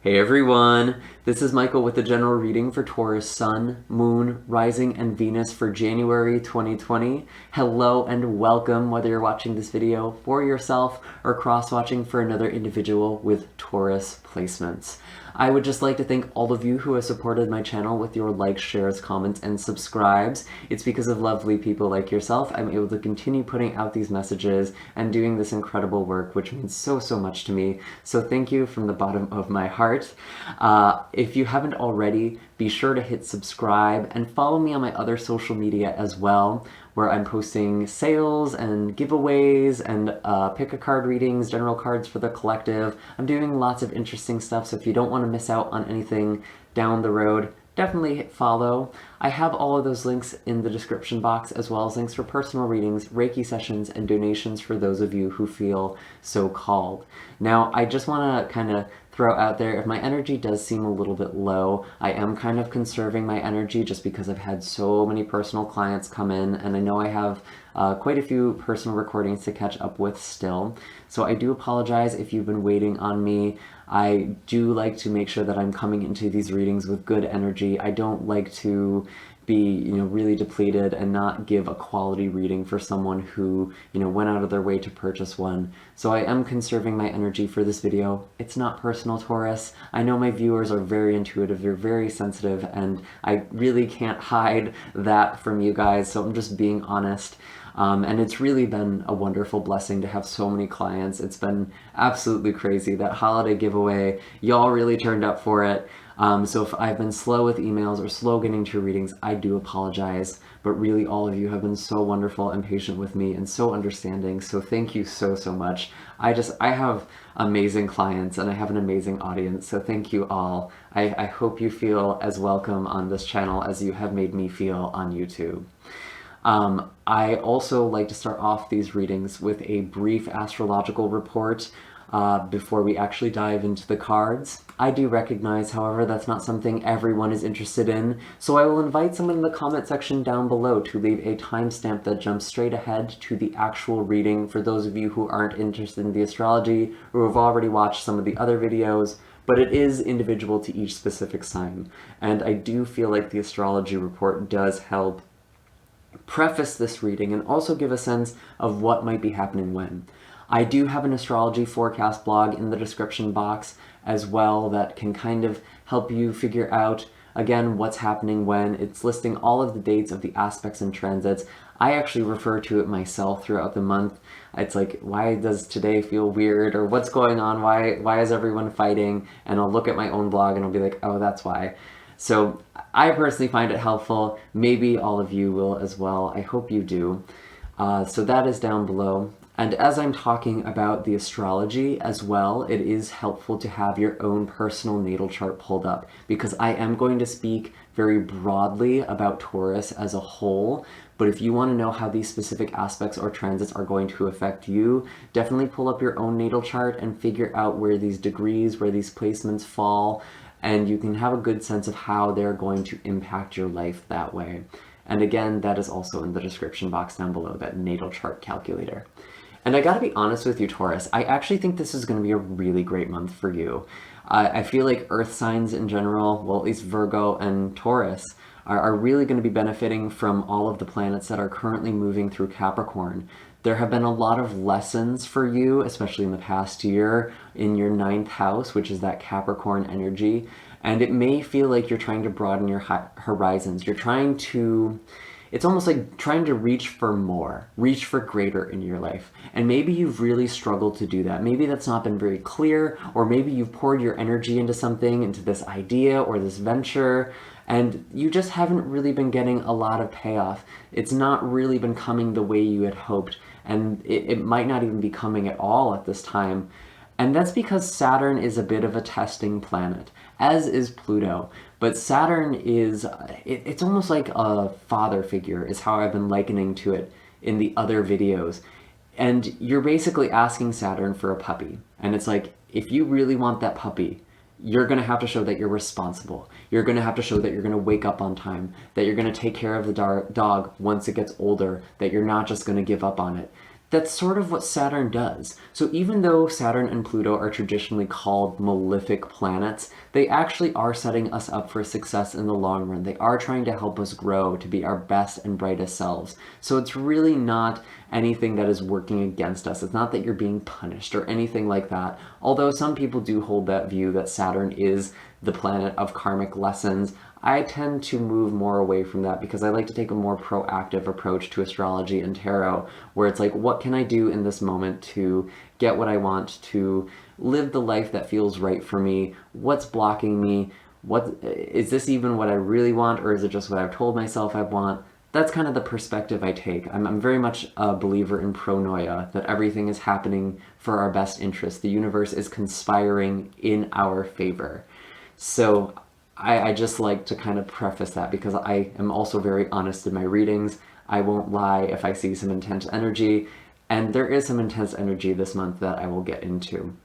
Hey everyone, this is Michael with the general reading for Taurus Sun, Moon, Rising, and Venus for January 2020. Hello and welcome, whether you're watching this video for yourself or cross-watching for another individual with Taurus placements. I would just like to thank all of you who have supported my channel with your likes, shares, comments, and subscribes. It's because of lovely people like yourself I'm able to continue putting out these messages and doing this incredible work, which means so much to me. So thank you from the bottom of my heart. If you haven't already, be sure to hit subscribe and follow me on my other social media as well, where I'm posting sales and giveaways and pick a card readings, general cards for the collective. I'm doing lots of interesting stuff, so if you don't want to miss out on anything down the road, definitely hit follow. I have all of those links in the description box, as well as links for personal readings, Reiki sessions, and donations for those of you who feel so called. Now, I just want to kind of throw out there, if my energy does seem a little bit low, I am kind of conserving my energy just because I've had so many personal clients come in, and I know I have quite a few personal recordings to catch up with still. So I do apologize if you've been waiting on me. I do like to make sure that I'm coming into these readings with good energy. I don't like to be, really depleted and not give a quality reading for someone who, went out of their way to purchase one. So I am conserving my energy for this video. It's not personal, Taurus. I know my viewers are very intuitive, they're very sensitive, and I really can't hide that from you guys, so I'm just being honest. And it's really been a wonderful blessing to have so many clients. It's been absolutely crazy. That holiday giveaway, y'all really turned up for it. So if I've been slow with emails or slow getting to readings, I do apologize. But really, all of you have been so wonderful and patient with me and so understanding. So thank you so much. I have amazing clients and I have an amazing audience. So thank you all. I hope you feel as welcome on this channel as you have made me feel on YouTube. I also like to start off these readings with a brief astrological report before we actually dive into the cards. I do recognize, however, that's not something everyone is interested in, so I will invite someone in the comment section down below to leave a timestamp that jumps straight ahead to the actual reading for those of you who aren't interested in the astrology or have already watched some of the other videos. But it is individual to each specific sign, and I do feel like the astrology report does help preface this reading and also give a sense of what might be happening when. I do have an astrology forecast blog in the description box as well that can kind of help you figure out, again, what's happening when. It's listing all of the dates of the aspects and transits. I actually refer to it myself throughout the month. It's like, why does today feel weird, or what's going on? Why is everyone fighting? And I'll look at my own blog and I'll be like, oh, that's why. So I personally find it helpful. Maybe all of you will as well. I hope you do. So that is down below. And as I'm talking about the astrology as well, it is helpful to have your own personal natal chart pulled up, because I am going to speak very broadly about Taurus as a whole. But if you want to know how these specific aspects or transits are going to affect you, definitely pull up your own natal chart and figure out where these degrees, where these placements fall, and you can have a good sense of how they're going to impact your life that way. And again, that is also in the description box down below, that natal chart calculator. And I gotta be honest with you, Taurus, I actually think this is gonna be a really great month for you. I feel like earth signs in general, well, at least Virgo and Taurus, are really gonna be benefiting from all of the planets that are currently moving through Capricorn. There have been a lot of lessons for you, especially in the past year, in your 9th house, which is that Capricorn energy. And it may feel like you're trying to broaden your horizons. You're trying to, it's almost like trying to reach for more, reach for greater in your life. And maybe you've really struggled to do that. Maybe that's not been very clear, or maybe you've poured your energy into something, into this idea or this venture, and you just haven't really been getting a lot of payoff. It's not really been coming the way you had hoped, and it might not even be coming at all at this time. And that's because Saturn is a bit of a testing planet, as is Pluto. But Saturn is, it's almost like a father figure is how I've been likening to it in the other videos. And you're basically asking Saturn for a puppy. And it's like, if you really want that puppy, you're going to have to show that you're responsible. You're going to have to show that you're going to wake up on time, that you're going to take care of the dog once it gets older, that you're not just going to give up on it. that's sort of what Saturn does. So even though Saturn and Pluto are traditionally called malefic planets, they actually are setting us up for success in the long run. They are trying to help us grow to be our best and brightest selves. So it's really not anything that is working against us. It's not that you're being punished or anything like that. Although some people do hold that view that Saturn is the planet of karmic lessons, I tend to move more away from that because I like to take a more proactive approach to astrology and tarot, where it's like, what can I do in this moment to get what I want, to live the life that feels right for me? What's blocking me? What is this even what I really want, or is it just what I've told myself I want? That's kind of the perspective I take. I'm very much a believer in pronoia, that everything is happening for our best interest. The universe is conspiring in our favor. So I just like to kind of preface that because I am also very honest in my readings. I won't lie if I see some intense energy, and there is some intense energy this month that I will get into.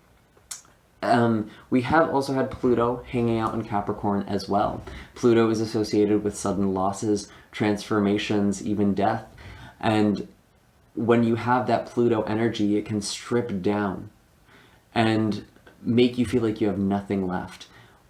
We have also had Pluto hanging out in Capricorn as well. Pluto is associated with sudden losses, transformations, even death. And when you have that Pluto energy, it can strip down and make you feel like you have nothing left.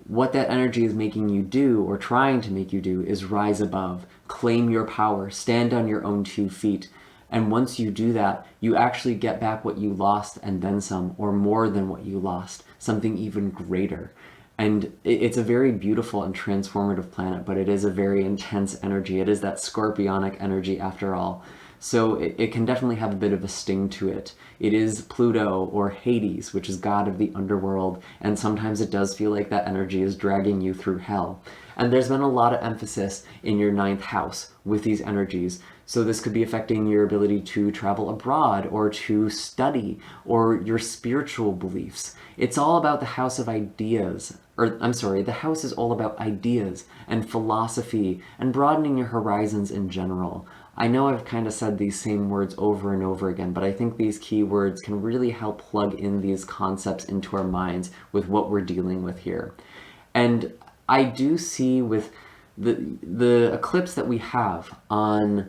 What that energy is making you do, or trying to make you do, is rise above, claim your power, stand on your own 2 feet. And once you do that, you actually get back what you lost and then some, or more than what you lost, something even greater. And it's a very beautiful and transformative planet, but it is a very intense energy. It is that scorpionic energy after all. So it can definitely have a bit of a sting to it. It is Pluto, or Hades, which is god of the underworld, and sometimes it does feel like that energy is dragging you through hell. And there's been a lot of emphasis in your 9th house with these energies. So this could be affecting your ability to travel abroad, or to study, or your spiritual beliefs. It's all about the house of ideas. Or, I'm sorry, the house is all about ideas and philosophy and broadening your horizons in general. I know I've kind of said these same words over and over again, but I think these keywords can really help plug in these concepts into our minds with what we're dealing with here. And I do see with the eclipse that we have on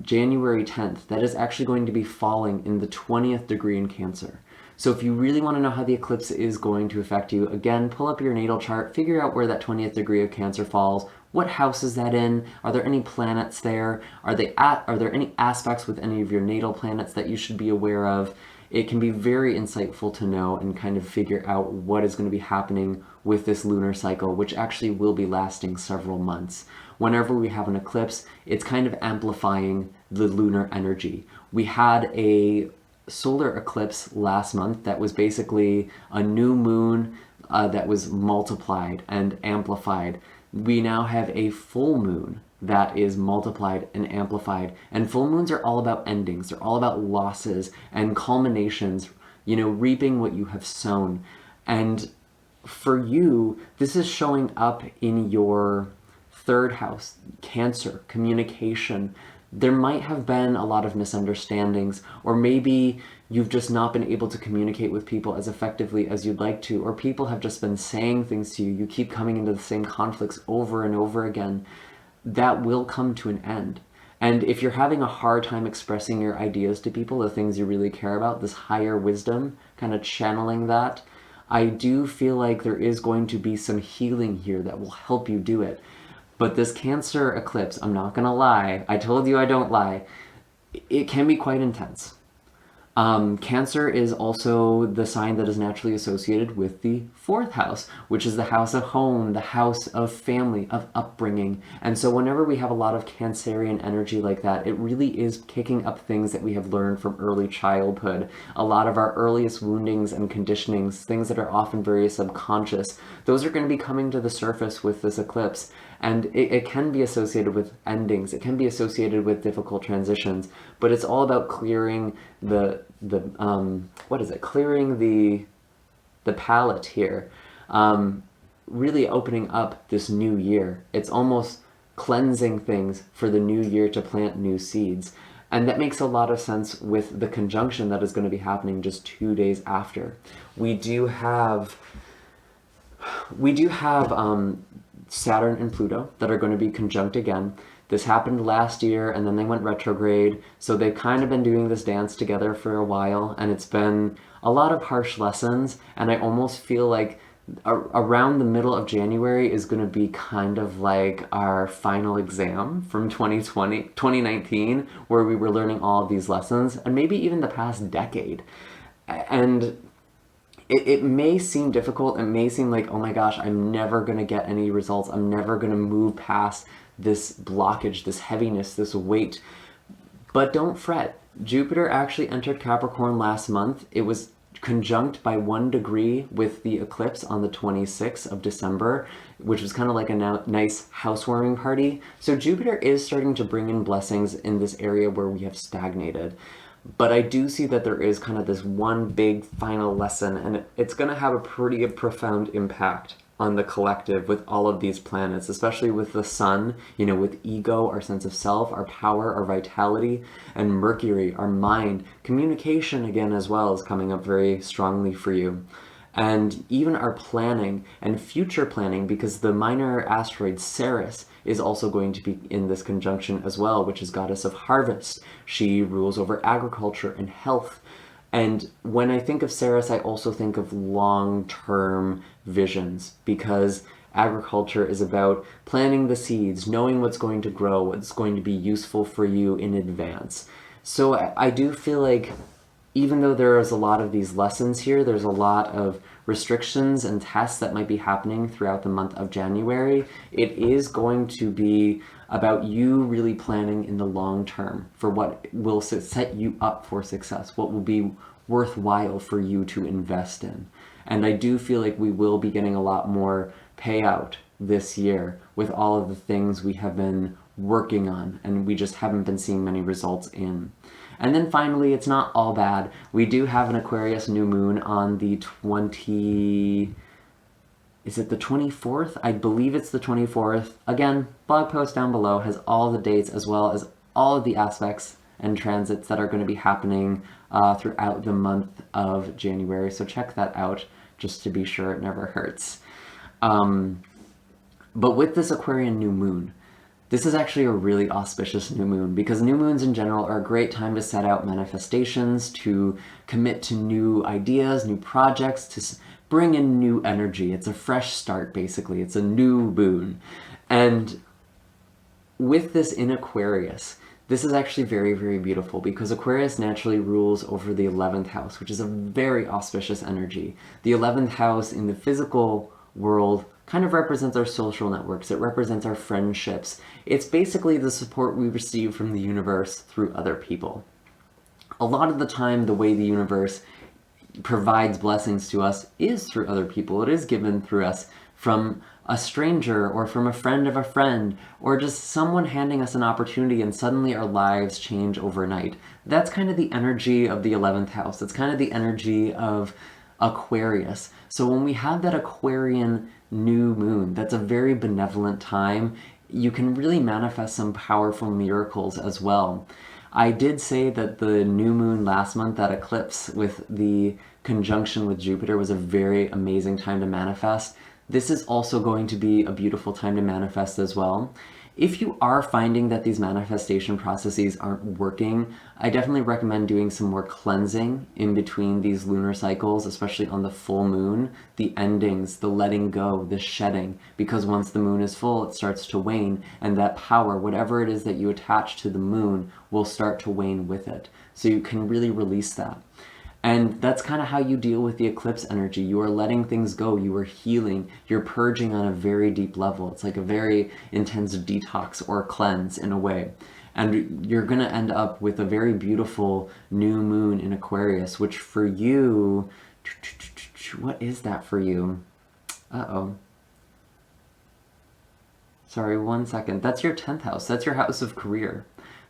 January 10th, that is actually going to be falling in the 20th degree in Cancer. So if you really want to know how the eclipse is going to affect you, again, pull up your natal chart, figure out where that 20th degree of Cancer falls. What house is that in? Are there any planets there? Are there any aspects with any of your natal planets that you should be aware of? It can be very insightful to know and kind of figure out what is going to be happening with this lunar cycle, which actually will be lasting several months. Whenever we have an eclipse, it's kind of amplifying the lunar energy. We had a solar eclipse last month that was basically a new moon that was multiplied and amplified. We now have a full moon that is multiplied and amplified. And full moons are all about endings. They're all about losses and culminations, reaping what you have sown. And for you, this is showing up in your 3rd house, Cancer, communication. There might have been a lot of misunderstandings, or maybe you've just not been able to communicate with people as effectively as you'd like to, or people have just been saying things to you. You keep coming into the same conflicts over and over again. That will come to an end. And if you're having a hard time expressing your ideas to people, the things you really care about, this higher wisdom, kind of channeling that, I do feel like there is going to be some healing here that will help you do it. But this Cancer eclipse, I'm not gonna lie, I told you I don't lie, it can be quite intense. Cancer is also the sign that is naturally associated with the 4th house, which is the house of home, the house of family, of upbringing. And so whenever we have a lot of Cancerian energy like that, it really is kicking up things that we have learned from early childhood. A lot of our earliest woundings and conditionings, things that are often very subconscious, those are going to be coming to the surface with this eclipse. And it can be associated with endings, it can be associated with difficult transitions, but it's all about clearing clearing the palette here, really opening up this new year. It's almost cleansing things for the new year to plant new seeds. And that makes a lot of sense with the conjunction that is going to be happening just 2 days after. We do have Saturn and Pluto that are going to be conjunct again. This happened last year, and then they went retrograde. So they've kind of been doing this dance together for a while, and it's been a lot of harsh lessons. And I almost feel like around the middle of January is going to be kind of like our final exam from 2019, where we were learning all of these lessons, and maybe even the past decade. And it may seem difficult. It may seem like, oh my gosh, I'm never going to get any results. I'm never going to move past this blockage, this heaviness, this weight. But don't fret. Jupiter actually entered Capricorn last month. It was conjunct by 1 degree with the eclipse on the 26th of December, which was kind of like a nice housewarming party. So Jupiter is starting to bring in blessings in this area where we have stagnated. But I do see that there is kind of this one big final lesson, and it's going to have a pretty profound impact on the collective with all of these planets, especially with the sun, with ego, our sense of self, our power, our vitality, and Mercury, our mind. Communication, again, as well, is coming up very strongly for you. And even our planning and future planning, because the minor asteroid Ceres is also going to be in this conjunction as well, which is goddess of harvest. She rules over agriculture and health. And when I think of Ceres, I also think of long-term visions, because agriculture is about planting the seeds, knowing what's going to grow, what's going to be useful for you in advance. So I do feel like even though there is a lot of these lessons here, there's a lot of restrictions and tests that might be happening throughout the month of January. It is going to be about you really planning in the long term for what will set you up for success, what will be worthwhile for you to invest in. And I do feel like we will be getting a lot more payout this year with all of the things we have been working on, and we just haven't been seeing many results in. And then finally, it's not all bad. We do have an Aquarius new moon on the is it the 24th? I believe it's the 24th. Again, blog post down below has all the dates as well as all of the aspects and transits that are going to be happening throughout the month of January. So check that out just to be sure. It never hurts. But with this Aquarian new moon, this is actually a really auspicious new moon, because new moons in general are a great time to set out manifestations, to commit to new ideas, new projects, to bring in new energy. It's a fresh start, basically. It's a new moon. And with this in Aquarius, this is actually very, very beautiful, because Aquarius naturally rules over the 11th house, which is a very auspicious energy. The 11th house in the physical world kind of represents our social networks. It represents our friendships. It's basically the support we receive from the universe through other people. A lot of the time, the way the universe provides blessings to us is through other people. It is given through us from a stranger or from a friend of a friend, or just someone handing us an opportunity, and suddenly our lives change overnight. That's kind of the energy of the 11th house. That's kind of the energy of Aquarius. So when we have that Aquarian new moon, that's a very benevolent time. You can really manifest some powerful miracles as well. I did say that the new moon last month, that eclipse with the conjunction with Jupiter, was a very amazing time to manifest. This is also going to be a beautiful time to manifest as well. If you are finding that these manifestation processes aren't working, I definitely recommend doing some more cleansing in between these lunar cycles, especially on the full moon, the endings, the letting go, the shedding, because once the moon is full, it starts to wane, and that power, whatever it is that you attach to the moon, will start to wane with it. So you can really release that. And that's kind of how you deal with the eclipse energy. You are letting things go. You are healing. You're purging on a very deep level. It's like a very intense detox or cleanse in a way. And you're going to end up with a very beautiful new moon in Aquarius, which for you, what is that for you? Uh-oh. Sorry, 1 second. That's your 10th house. That's your house of career.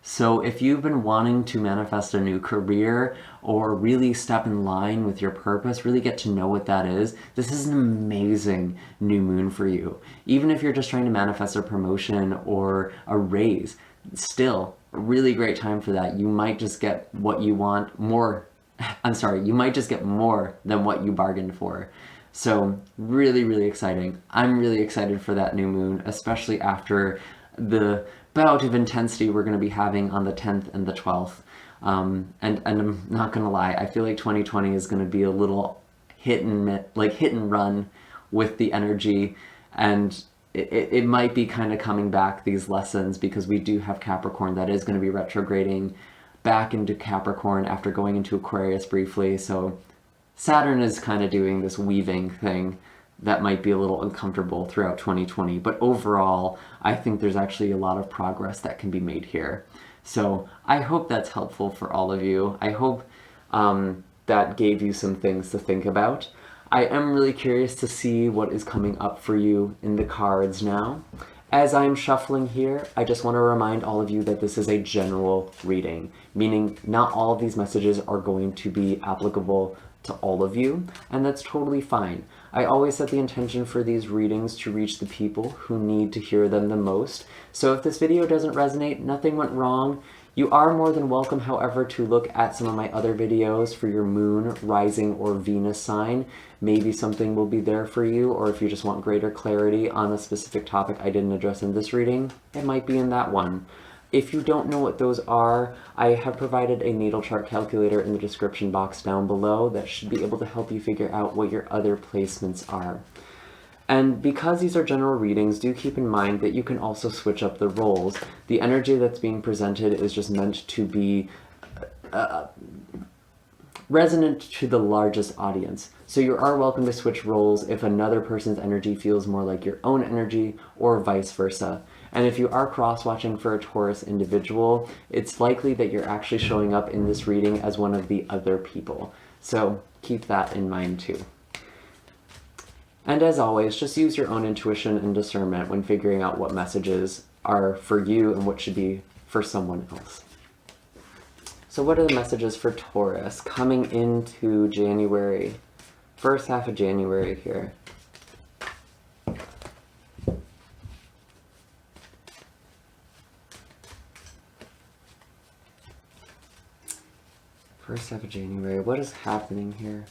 So if you've been wanting to manifest a new career or really step in line with your purpose, really get to know what that is, this is an amazing new moon for you. Even if you're just trying to manifest a promotion or a raise, still a really great time for that. You might just get what you want more. You might just get more than what you bargained for. So really, really exciting. I'm really excited for that new moon, especially after the bout of intensity we're going to be having on the 10th and the 12th. And I'm not going to lie, I feel like 2020 is going to be a little hit and run with the energy, and it might be kind of coming back, these lessons, because we do have Capricorn that is going to be retrograding back into Capricorn after going into Aquarius briefly. So Saturn is kind of doing this weaving thing that might be a little uncomfortable throughout 2020. But overall, I think there's actually a lot of progress that can be made here. So I hope that's helpful for all of you. I hope that gave you some things to think about. I am really curious to see what is coming up for you in the cards now. As I'm shuffling here, I just want to remind all of you that this is a general reading, meaning not all of these messages are going to be applicable to all of you, and that's totally fine. I always set the intention for these readings to reach the people who need to hear them the most. So if this video doesn't resonate, nothing went wrong. You are more than welcome, however, to look at some of my other videos for your moon, rising, or Venus sign. Maybe something will be there for you, or if you just want greater clarity on a specific topic I didn't address in this reading, it might be in that one. If you don't know what those are, I have provided a natal chart calculator in the description box down below that should be able to help you figure out what your other placements are. And because these are general readings, do keep in mind that you can also switch up the roles. The energy that's being presented is just meant to be resonant to the largest audience. So you are welcome to switch roles if another person's energy feels more like your own energy, or vice versa. And if you are cross-watching for a Taurus individual, it's likely that you're actually showing up in this reading as one of the other people. So keep that in mind too. And as always, just use your own intuition and discernment when figuring out what messages are for you and what should be for someone else. So what are the messages for Taurus coming into January? First half of January here. First half of January, what is happening here?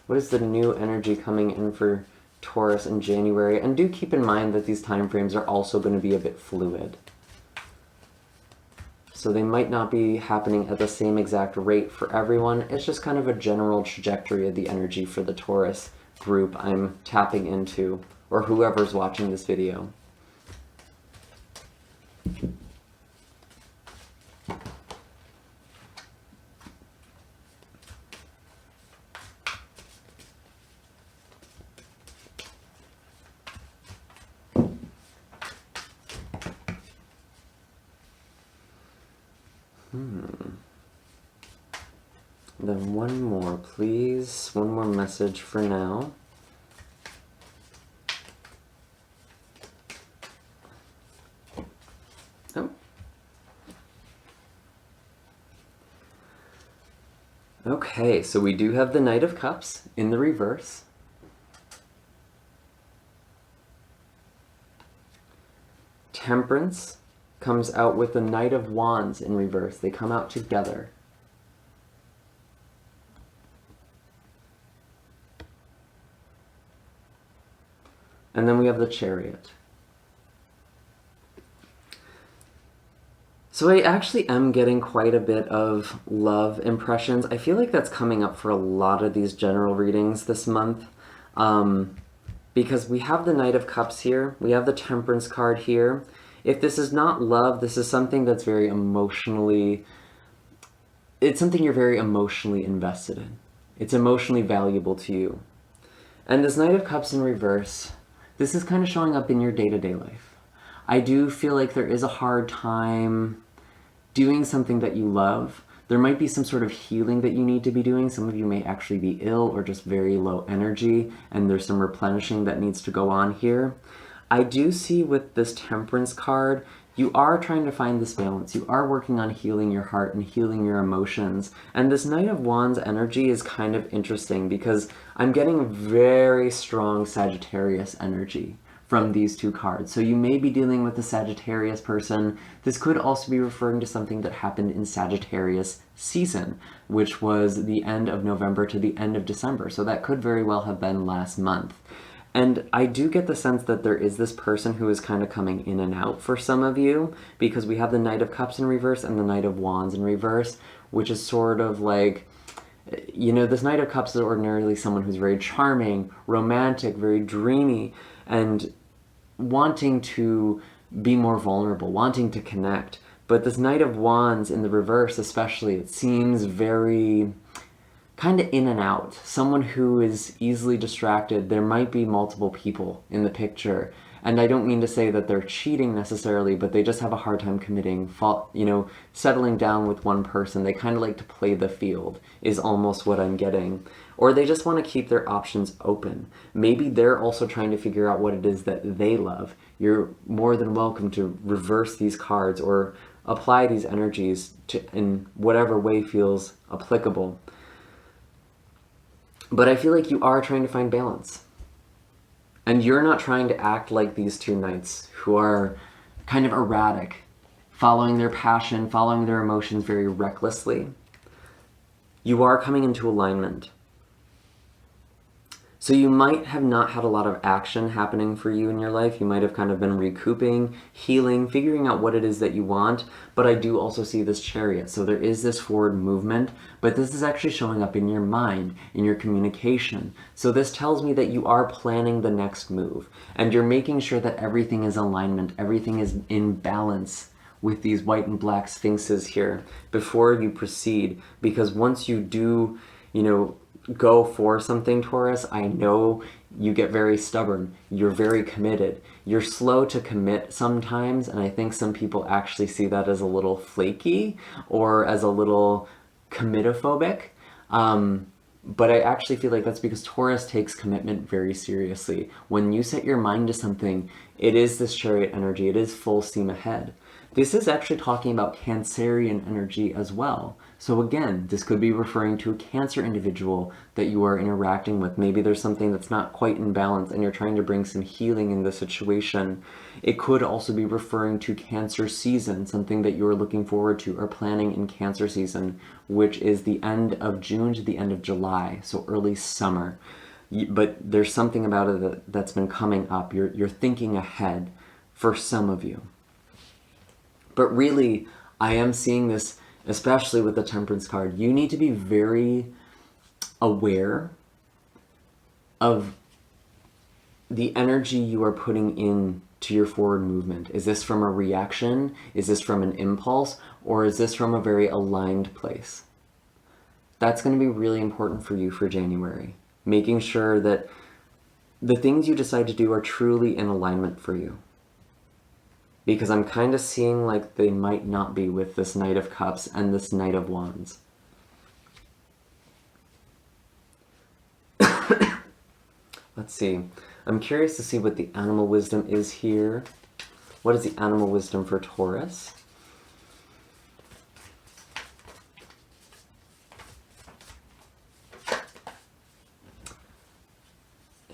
What is the new energy coming in for Taurus in January? And do keep in mind that these time frames are also going to be a bit fluid. So they might not be happening at the same exact rate for everyone. It's just kind of a general trajectory of the energy for the Taurus group I'm tapping into, or whoever's watching this video. Then one more, please. One more message for now. Oh. Okay, so we do have the Knight of Cups in the reverse. Temperance comes out with the Knight of Wands in reverse. They come out together. And then we have the Chariot. So I actually am getting quite a bit of love impressions. I feel like that's coming up for a lot of these general readings this month. Because we have the Knight of Cups here. We have the Temperance card here. If this is not love, this is something that's very emotionally... It's something you're very emotionally invested in. It's emotionally valuable to you. And this Knight of Cups in reverse... This is kind of showing up in your day-to-day life. I do feel like there is a hard time doing something that you love. There might be some sort of healing that you need to be doing. Some of you may actually be ill or just very low energy, and there's some replenishing that needs to go on here. I do see with this Temperance card, you are trying to find this balance. You are working on healing your heart and healing your emotions. And this Knight of Wands energy is kind of interesting because I'm getting very strong Sagittarius energy from these two cards. So you may be dealing with a Sagittarius person. This could also be referring to something that happened in Sagittarius season, which was the end of November to the end of December. So that could very well have been last month. And I do get the sense that there is this person who is kind of coming in and out for some of you, because we have the Knight of Cups in reverse and the Knight of Wands in reverse, which is sort of like, you know, this Knight of Cups is ordinarily someone who's very charming, romantic, very dreamy, and wanting to be more vulnerable, wanting to connect. But this Knight of Wands in the reverse especially, it seems very kind of in and out. Someone who is easily distracted. There might be multiple people in the picture. And I don't mean to say that they're cheating necessarily, but they just have a hard time committing, you know, settling down with one person. They kind of like to play the field, is almost what I'm getting. Or they just want to keep their options open. Maybe they're also trying to figure out what it is that they love. You're more than welcome to reverse these cards or apply these energies in whatever way feels applicable. But I feel like you are trying to find balance. And you're not trying to act like these two knights who are kind of erratic, following their passion, following their emotions very recklessly. You are coming into alignment. So you might have not had a lot of action happening for you in your life. You might have kind of been recouping, healing, figuring out what it is that you want. But I do also see this Chariot. So there is this forward movement, but this is actually showing up in your mind, in your communication. So this tells me that you are planning the next move, and you're making sure that everything is alignment, everything is in balance with these white and black sphinxes here before you proceed. Because once you do, you know, go for something, Taurus, I know you get very stubborn. You're very committed. You're slow to commit sometimes, and I think some people actually see that as a little flaky or as a little committophobic. But I actually feel like that's because Taurus takes commitment very seriously. When you set your mind to something, it is this Chariot energy. It is full steam ahead. This is actually talking about Cancerian energy as well. So again, this could be referring to a Cancer individual that you are interacting with. Maybe there's something that's not quite in balance and you're trying to bring some healing in the situation. It could also be referring to Cancer season, something that you're looking forward to or planning in Cancer season, which is the end of June to the end of July, so early summer. But there's something about it that's been coming up. You're thinking ahead for some of you. But really, I am seeing this, especially with the Temperance card. You need to be very aware of the energy you are putting in to your forward movement. Is this from a reaction? Is this from an impulse? Or is this from a very aligned place? That's going to be really important for you for January. Making sure that the things you decide to do are truly in alignment for you. Because I'm kind of seeing like they might not be with this Knight of Cups and this Knight of Wands. Let's see. I'm curious to see what the animal wisdom is here. What is the animal wisdom for Taurus?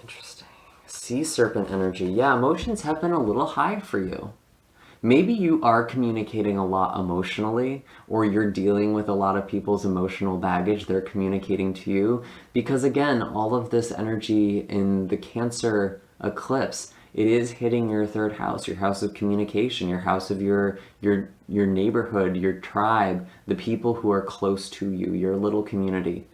Interesting. Sea serpent energy. Yeah, emotions have been a little high for you. Maybe you are communicating a lot emotionally, or you're dealing with a lot of people's emotional baggage they're communicating to you. Because again, all of this energy in the Cancer eclipse, it is hitting your third house, your house of communication, your house of your neighborhood, your tribe, the people who are close to you, your little community.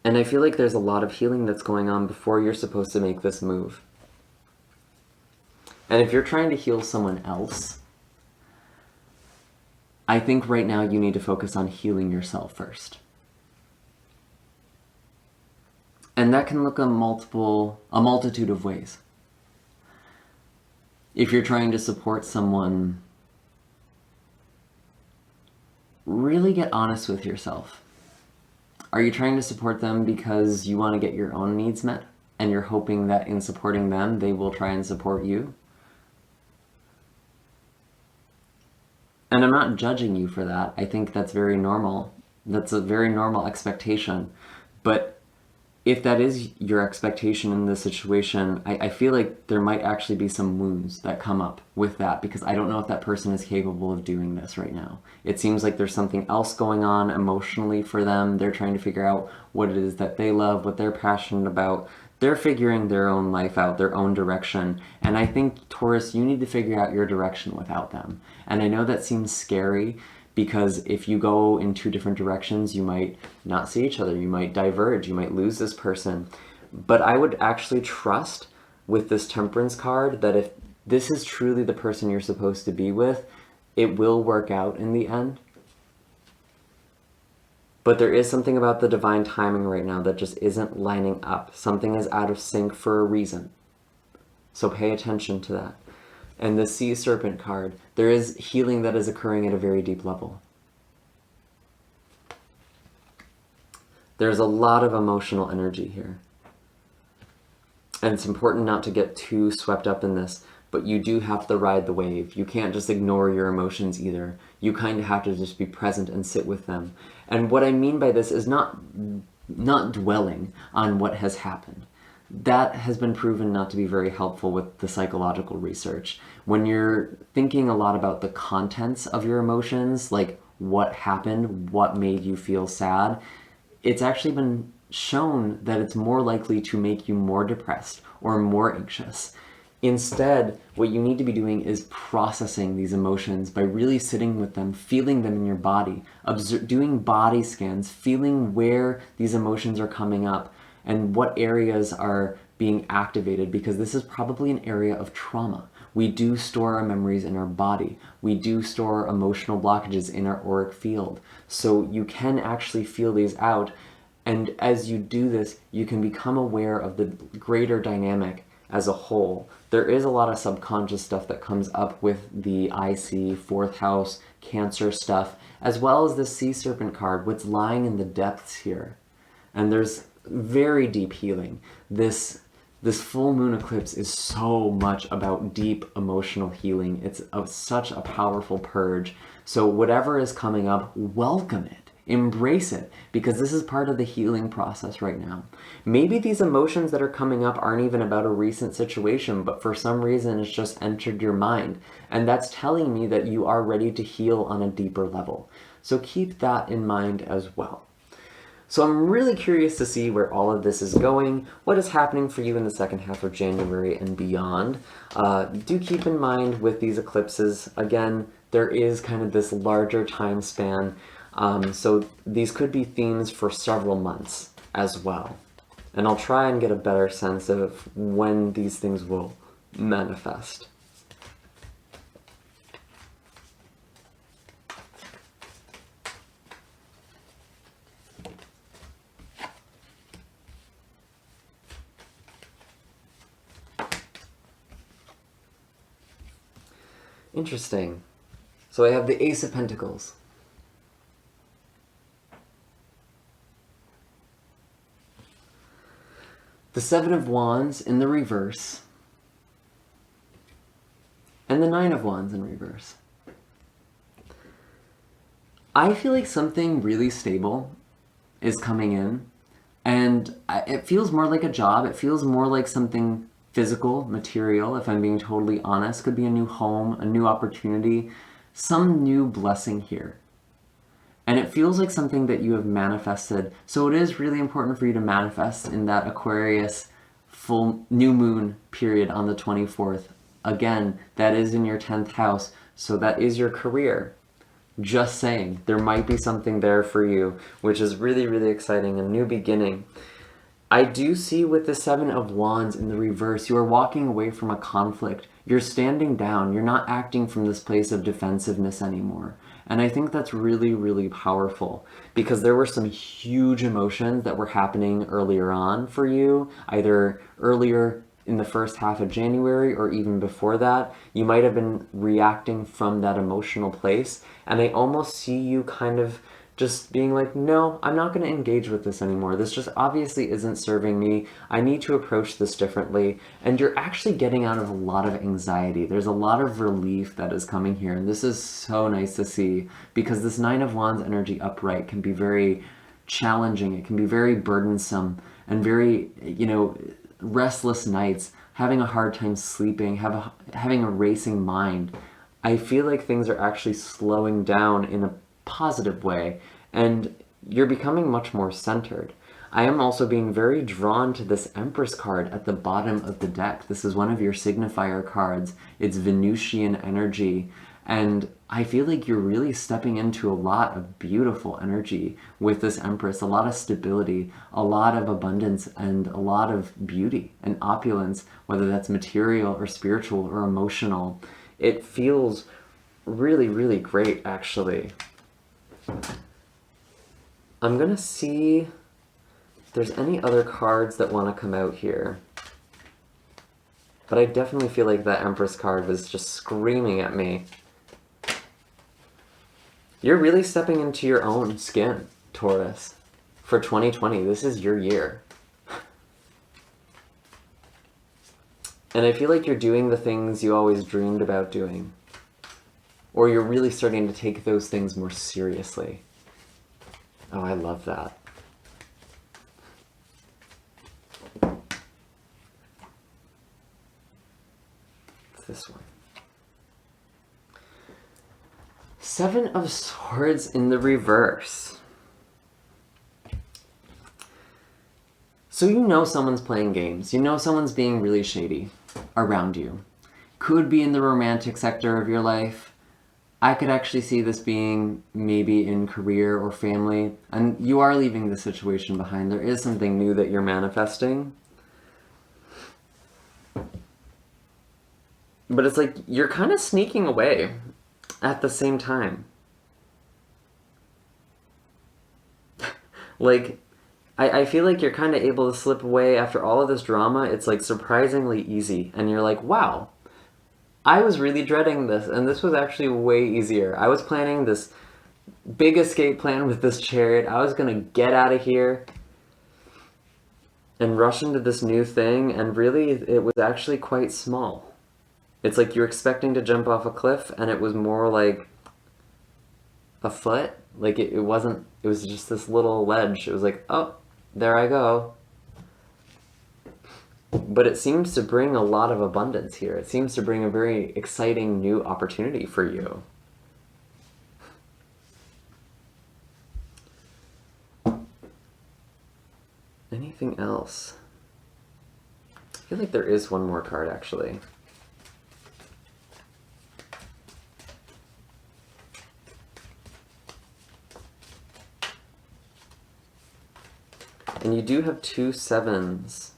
And I feel like there's a lot of healing that's going on before you're supposed to make this move. And if you're trying to heal someone else, I think right now you need to focus on healing yourself first. And that can look a multitude of ways. If you're trying to support someone, really get honest with yourself. Are you trying to support them because you want to get your own needs met, and you're hoping that in supporting them, they will try and support you? And I'm not judging you for that. I think that's very normal. That's a very normal expectation. But if that is your expectation in this situation, I feel like there might actually be some wounds that come up with that, because I don't know if that person is capable of doing this right now. It seems like there's something else going on emotionally for them. They're trying to figure out what it is that they love, what they're passionate about. They're figuring their own life out, their own direction. And I think, Taurus, you need to figure out your direction without them. And I know that seems scary, because if you go in two different directions, you might not see each other, you might diverge, you might lose this person. But I would actually trust with this Temperance card that if this is truly the person you're supposed to be with, it will work out in the end. But there is something about the divine timing right now that just isn't lining up. Something is out of sync for a reason. So pay attention to that. And the Sea Serpent card, there is healing that is occurring at a very deep level. There's a lot of emotional energy here. And it's important not to get too swept up in this, but you do have to ride the wave. You can't just ignore your emotions either. You kind of have to just be present and sit with them. And what I mean by this is not dwelling on what has happened. That has been proven not to be very helpful with the psychological research. When you're thinking a lot about the contents of your emotions, like what happened, what made you feel sad, it's actually been shown that it's more likely to make you more depressed or more anxious. Instead, what you need to be doing is processing these emotions by really sitting with them, feeling them in your body, doing body scans, feeling where these emotions are coming up, and what areas are being activated, because this is probably an area of trauma. We do store our memories in our body. We do store emotional blockages in our auric field. So you can actually feel these out. And as you do this, you can become aware of the greater dynamic as a whole. There is a lot of subconscious stuff that comes up with the IC, fourth house, Cancer stuff, as well as the Sea Serpent card, what's lying in the depths here. And there's very deep healing. This full moon eclipse is so much about deep emotional healing. It's such a powerful purge. So whatever is coming up, welcome it. Embrace it, because this is part of the healing process right now. Maybe these emotions that are coming up aren't even about a recent situation, but for some reason it's just entered your mind. And that's telling me that you are ready to heal on a deeper level. So keep that in mind as well. So I'm really curious to see where all of this is going, what is happening for you in the second half of January and beyond. Do keep in mind with these eclipses, again, there is kind of this larger time span. So these could be themes for several months as well. And I'll try and get a better sense of when these things will manifest. Interesting. So I have the Ace of Pentacles. The Seven of Wands in the reverse. And the Nine of Wands in reverse. I feel like something really stable is coming in. And it feels more like a job. It feels more like something physical, material, if I'm being totally honest. Could be a new home, a new opportunity, some new blessing here. And it feels like something that you have manifested. So it is really important for you to manifest in that Aquarius full new moon period on the 24th. Again, that is in your 10th house. So that is your career. Just saying, there might be something there for you, which is really, really exciting, a new beginning. I do see with the Seven of Wands in the reverse, you are walking away from a conflict. You're standing down. You're not acting from this place of defensiveness anymore. And I think that's really, really powerful, because there were some huge emotions that were happening earlier on for you, either earlier in the first half of January or even before that. You might have been reacting from that emotional place. And I almost see you kind of just being like, no, I'm not going to engage with this anymore. This just obviously isn't serving me. I need to approach this differently. And you're actually getting out of a lot of anxiety. There's a lot of relief that is coming here. And this is so nice to see, because this Nine of Wands energy upright can be very challenging. It can be very burdensome and very, restless nights, having a hard time sleeping, having a racing mind. I feel like things are actually slowing down in a positive way, and you're becoming much more centered. I am also being very drawn to this Empress card at the bottom of the deck. This is one of your signifier cards. It's Venusian energy. And I feel like you're really stepping into a lot of beautiful energy with this Empress, a lot of stability, a lot of abundance, and a lot of beauty and opulence, whether that's material or spiritual or emotional. It feels really, really great, actually. I'm gonna see if there's any other cards that want to come out here. But I definitely feel like that Empress card was just screaming at me. You're really stepping into your own skin, Taurus. For 2020, this is your year. And I feel like you're doing the things you always dreamed about doing. Or you're really starting to take those things more seriously. Oh, I love that. It's this one. Seven of Swords in the reverse. So you know someone's playing games. You know someone's being really shady around you. Could be in the romantic sector of your life. I could actually see this being maybe in career or family. And you are leaving the situation behind. There is something new that you're manifesting. But it's like you're kind of sneaking away at the same time. Like, I feel like you're kind of able to slip away after all of this drama. It's like surprisingly easy. And you're like, wow, I was really dreading this. And this was actually way easier. I was planning this big escape plan with this chariot. I was going to get out of here and rush into this new thing. And really, it was actually quite small. It's like you're expecting to jump off a cliff, and it was more like a foot. Like it wasn't, it was just this little ledge. It was like, oh, there I go. But it seems to bring a lot of abundance here. It seems to bring a very exciting new opportunity for you. Anything else? I feel like there is one more card, actually. And you do have 2 sevens.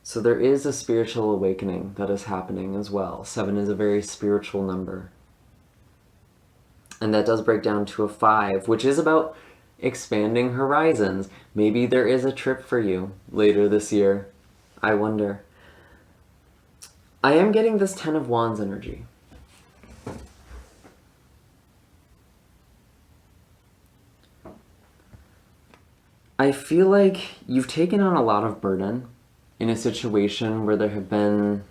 So there is a spiritual awakening that is happening as well. 7 is a very spiritual number. And that does break down to a 5, which is about expanding horizons. Maybe there is a trip for you later this year. I wonder. I am getting this 10 of Wands energy. I feel like you've taken on a lot of burden in a situation where there have been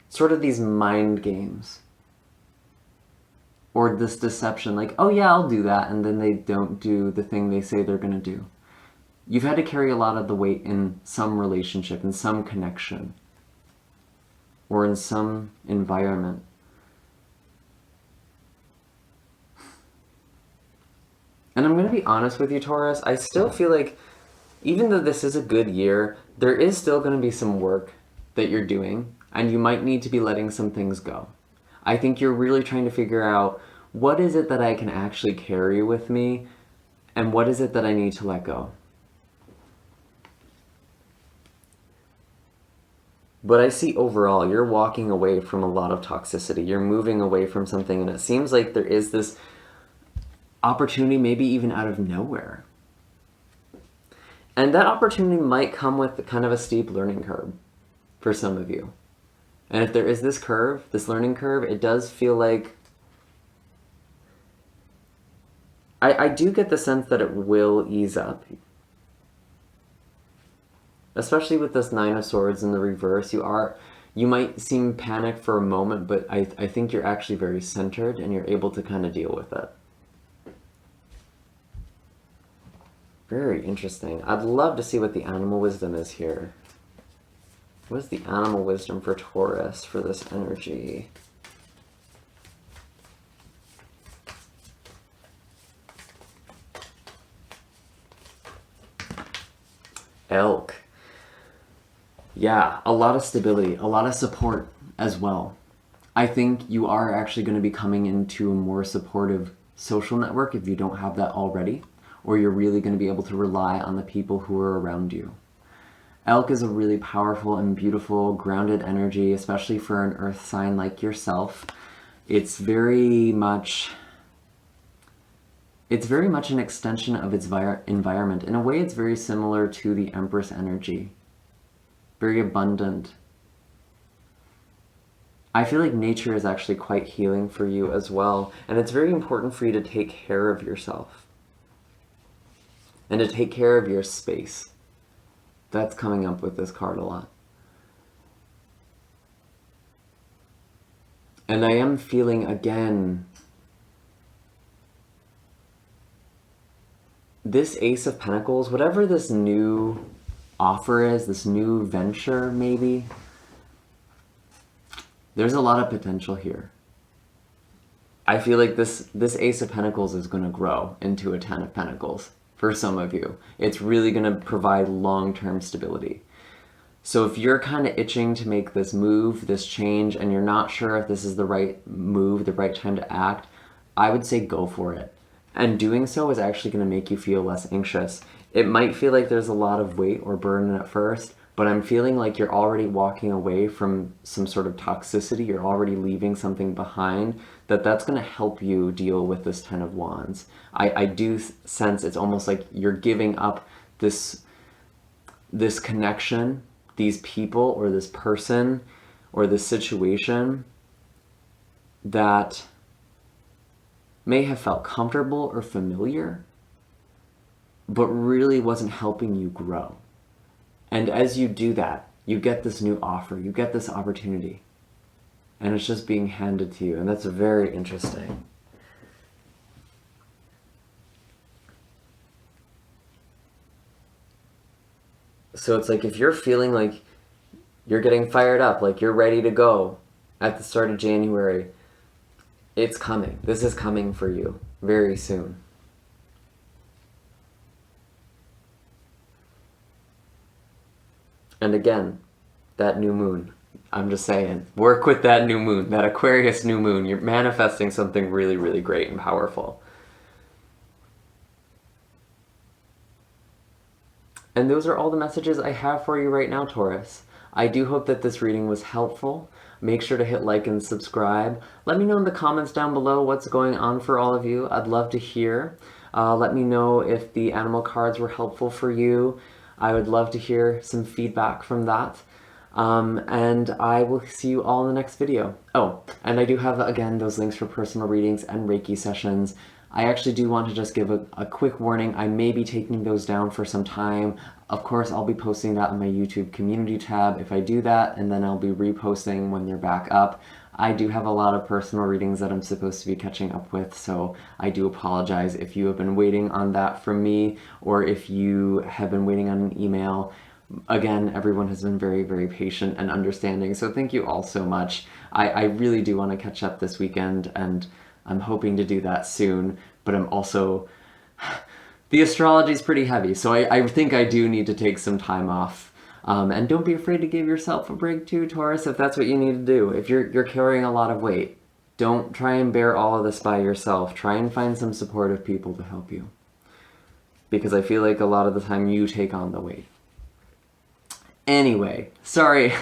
sort of these mind games or this deception, like, oh yeah, I'll do that, and then they don't do the thing they say they're going to do. You've had to carry a lot of the weight in some relationship, in some connection, or in some environment. And I'm going to be honest with you, Taurus, I still feel like even though this is a good year, there is still going to be some work that you're doing, and you might need to be letting some things go. I think you're really trying to figure out, what is it that I can actually carry with me, and what is it that I need to let go? But I see overall, you're walking away from a lot of toxicity. You're moving away from something, and it seems like there is this opportunity maybe even out of nowhere. And that opportunity might come with kind of a steep learning curve for some of you. And if there is this curve, this learning curve, it does feel like I do get the sense that it will ease up. Especially with this 9 of Swords in the reverse, You might seem panicked for a moment, but I think you're actually very centered and you're able to kind of deal with it. Very interesting. I'd love to see what the animal wisdom is here. What is the animal wisdom for Taurus for this energy? Elk. Yeah, a lot of stability, a lot of support as well. I think you are actually going to be coming into a more supportive social network if you don't have that already, or you're really going to be able to rely on the people who are around you. Elk is a really powerful and beautiful, grounded energy, especially for an earth sign like yourself. It's very much an extension of its environment. In a way, it's very similar to the Empress energy. Very abundant. I feel like nature is actually quite healing for you as well. And it's very important for you to take care of yourself. And to take care of your space. That's coming up with this card a lot. And I am feeling, again, this Ace of Pentacles, whatever this new offer is, this new venture maybe, there's a lot of potential here. I feel like this Ace of Pentacles is going to grow into a Ten of Pentacles for some of you. It's really going to provide long-term stability. So if you're kind of itching to make this move, this change, and you're not sure if this is the right move, the right time to act, I would say go for it. And doing so is actually going to make you feel less anxious. It might feel like there's a lot of weight or burden at first, but I'm feeling like you're already walking away from some sort of toxicity. You're already leaving something behind that's going to help you deal with this Ten of Wands. I do sense it's almost like you're giving up this connection, these people or this person or this situation that may have felt comfortable or familiar, but really wasn't helping you grow. And as you do that, you get this new offer, you get this opportunity, and it's just being handed to you, and that's very interesting. So it's like if you're feeling like you're getting fired up, like you're ready to go at the start of January, it's coming. This is coming for you very soon. And again, that new moon, I'm just saying, work with that new moon, that Aquarius new moon. You're manifesting something really, really great and powerful. And those are all the messages I have for you right now, Taurus. I do hope that this reading was helpful. Make sure to hit like and subscribe. Let me know in the comments down below what's going on for all of you. I'd love to hear. Let me know if the animal cards were helpful for you. I would love to hear some feedback from that. And I will see you all in the next video. Oh, and I do have, again, those links for personal readings and Reiki sessions. I actually do want to just give a quick warning. I may be taking those down for some time. Of course, I'll be posting that on my YouTube community tab if I do that, and then I'll be reposting when they're back up. I do have a lot of personal readings that I'm supposed to be catching up with, so I do apologize if you have been waiting on that from me, or if you have been waiting on an email. Again, everyone has been very, very patient and understanding, so thank you all so much. I really do want to catch up this weekend, and I'm hoping to do that soon, but I'm also... The astrology is pretty heavy, so I think I do need to take some time off. And don't be afraid to give yourself a break too, Taurus, if that's what you need to do. If you're carrying a lot of weight, don't try and bear all of this by yourself. Try and find some supportive people to help you. Because I feel like a lot of the time you take on the weight. Anyway, sorry,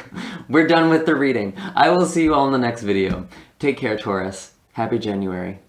we're done with the reading. I will see you all in the next video. Take care, Taurus. Happy January.